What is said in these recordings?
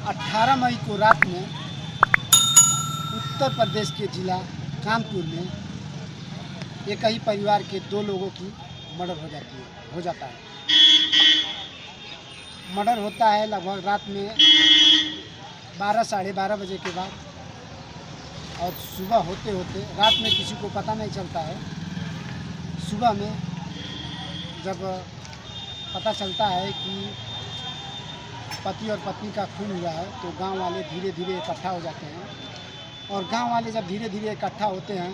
18 मई को रात में उत्तर प्रदेश के जिला कानपुर में एक ही परिवार के 2 लोगों की मर्डर हो जाता है। मर्डर होता है लगभग रात में 12 साढ़े 12 बजे के बाद, और सुबह होते होते रात में किसी को पता नहीं चलता है। सुबह में जब पता चलता है कि पति और पत्नी का खून हुआ है तो गांव वाले धीरे धीरे इकट्ठा हो जाते हैं, और गांव वाले जब धीरे धीरे इकट्ठा होते हैं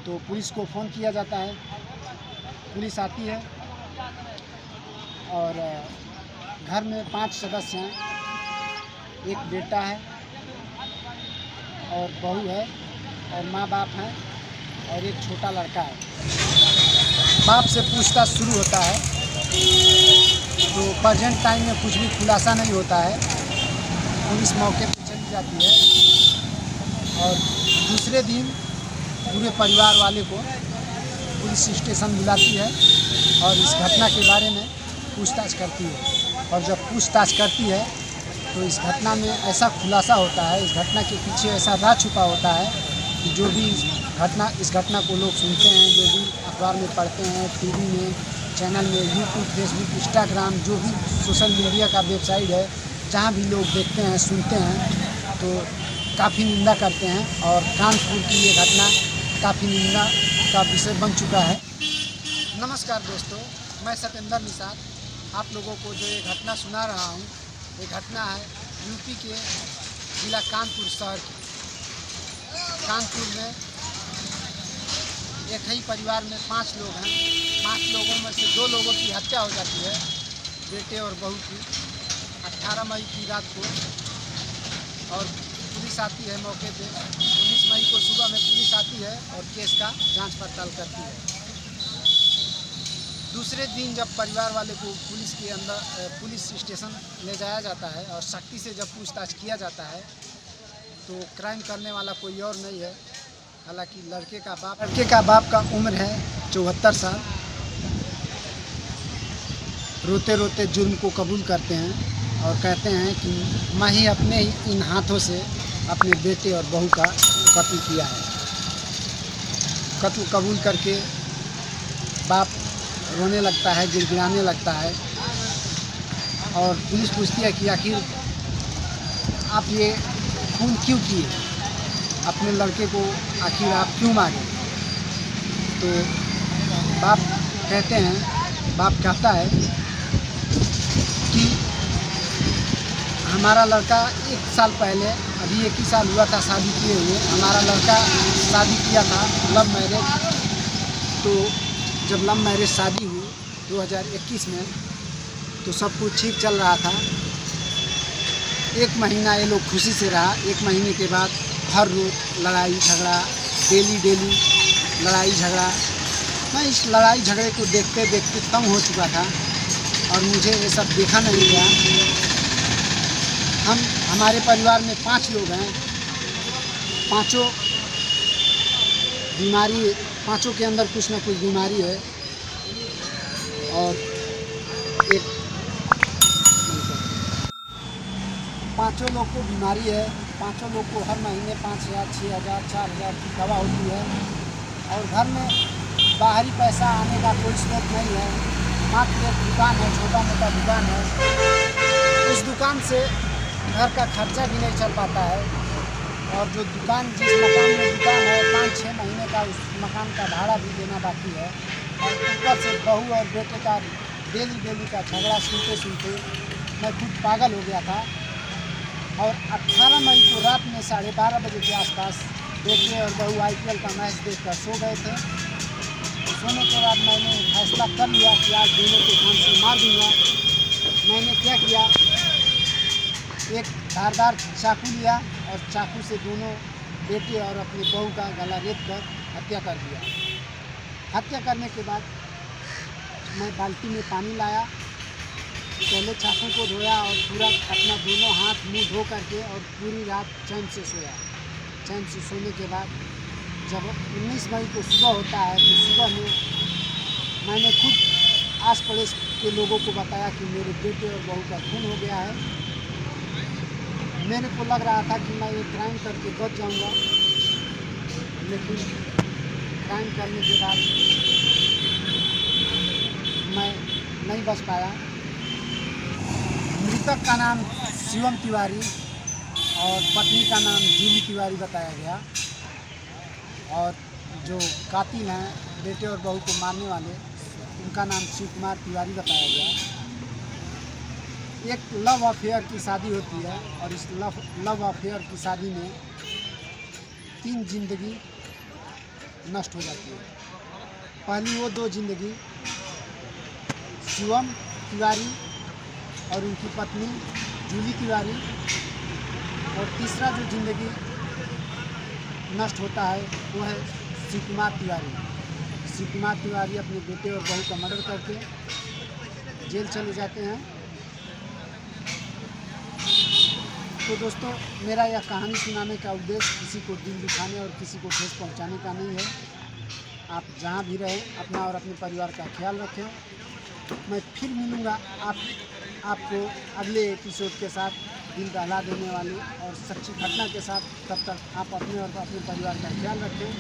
तो पुलिस को फ़ोन किया जाता है। पुलिस आती है और घर में 5 सदस्य हैं, एक बेटा है और बहू है और माँ बाप हैं और एक छोटा लड़का है। बाप से पूछताछ शुरू होता है तो प्रेजेंट टाइम में कुछ भी खुलासा नहीं होता है। पुलिस मौके पर चली जाती है और दूसरे दिन पूरे परिवार वाले को पुलिस स्टेशन बुलाती है और इस घटना के बारे में पूछताछ करती है। और जब पूछताछ करती है तो इस घटना में ऐसा खुलासा होता है, इस घटना के पीछे ऐसा राज छुपा होता है कि जो भी इस घटना को लोग सुनते हैं, जो भी अखबार में पढ़ते हैं, टीवी में, चैनल में, यूट्यूब, फेसबुक, इंस्टाग्राम, जो भी सोशल मीडिया का वेबसाइट है, जहाँ भी लोग देखते हैं, सुनते हैं तो काफ़ी निंदा करते हैं। और कानपुर की ये घटना काफ़ी निंदा का विषय बन चुका है। नमस्कार दोस्तों, मैं सत्येंद्र निषाद आप लोगों को जो ये घटना सुना रहा हूँ, ये घटना है यूपी के जिला कानपुर शहर की। कानपुर में एक ही परिवार में 5 लोग हैं। 5 लोगों में से 2 लोगों की हत्या हो जाती है, बेटे और बहू की, 18 मई की रात को। और पुलिस आती है मौके पे। 19 मई को सुबह में पुलिस आती है और केस का जांच पड़ताल करती है। दूसरे दिन जब परिवार वाले को पुलिस स्टेशन ले जाया जाता है और सख्ती से जब पूछताछ किया जाता है तो क्राइम करने वाला कोई और नहीं है, हालांकि लड़के का बाप का उम्र है 74 साल। रोते रोते जुर्म को कबूल करते हैं और कहते हैं कि मैं ही अपने इन हाथों से अपने बेटे और बहू का कत्ल किया है। कत्ल कबूल करके बाप रोने लगता है, गिड़गिड़ाने लगता है और पुलिस पूछती है कि आखिर आप ये खून क्यों किए, अपने लड़के को आखिर आप क्यों मारे। तो बाप कहता है कि हमारा लड़का 1 साल पहले, अभी 1 ही साल हुआ था शादी किए हुए, हमारा लड़का शादी किया था लव मैरिज। तो जब लव मैरिज शादी हुई 2021 में तो सब कुछ ठीक चल रहा था। 1 महीना ये लोग खुशी से रहा। 1 महीने के बाद हर रोज लड़ाई झगड़ा, डेली लड़ाई झगड़ा। मैं इस लड़ाई झगड़े को देखते देखते तंग हो चुका था और मुझे ये सब देखा नहीं गया। हमारे परिवार में 5 लोग हैं, पाँचों के अंदर कुछ ना कुछ बीमारी है। और 5 लोग को बीमारी है। 5 लोग को हर महीने 5,000, 6,000, 4,000 की दवा होती है और घर में बाहरी पैसा आने का कोई स्रोत नहीं है। मात्र एक दुकान है, छोटा मोटा दुकान है। उस दुकान से घर का खर्चा भी नहीं चल पाता है और जो दुकान, जिस मकान में दुकान है, 5-6 महीने का उस मकान का भाड़ा भी देना बाकी है। और ऊपर से बहू और बेटे का डेली का झगड़ा सुनते मैं खुद पागल हो गया था। और 18 मई को रात में 12:30 बजे के आसपास बेटे और बहू IPL का मैच देखकर सो गए थे। सोने के बाद मैंने फैसला कर लिया कि आज दोनों को जान से मार दूँगा। मैंने क्या किया, एक धारदार चाकू लिया और चाकू से दोनों बेटे और अपनी बहू का गला रेत कर हत्या कर दिया। हत्या करने के बाद मैं बाल्टी में पानी लाया, पहले चाकू को धोया और पूरा अपना दोनों हाथ मुंह धो करके और पूरी रात चैन से सोया। चैन से सोने के बाद जब 19 मई को सुबह होता है तो सुबह में मैंने खुद आस पड़ोस के लोगों को बताया कि मेरे बेटे और बहू का खून हो गया है। मेरे को लग रहा था कि मैं ये क्राइम करके बच जाऊंगा, लेकिन क्राइम करने के बाद मैं नहीं बच पाया। मृतक का नाम शिवम तिवारी और पत्नी का नाम जूली तिवारी बताया गया, और जो कातिल हैं बेटे और बहू को मारने वाले, उनका नाम शिव कुमार तिवारी बताया गया। एक लव अफेयर की शादी होती है और इस लव अफेयर की शादी में 3 जिंदगी नष्ट हो जाती है। पहली वो 2 जिंदगी शिवम तिवारी और उनकी पत्नी जूली तिवारी, और तीसरा जो जिंदगी नष्ट होता है वो है शिव कुमार तिवारी। शिव कुमार तिवारी अपने बेटे और बहू का मर्डर करके जेल चले जाते हैं। तो दोस्तों, मेरा यह कहानी सुनाने का उद्देश्य किसी को दिल दुखाने और किसी को ठेस पहुंचाने का नहीं है। आप जहां भी रहें अपना और अपने परिवार का ख्याल रखें। मैं फिर मिलूँगा आपको अगले एपिसोड के साथ, दिल दहला देने वाली और सच्ची घटना के साथ। तब तक आप अपने और अपने परिवार का ख्याल रखें।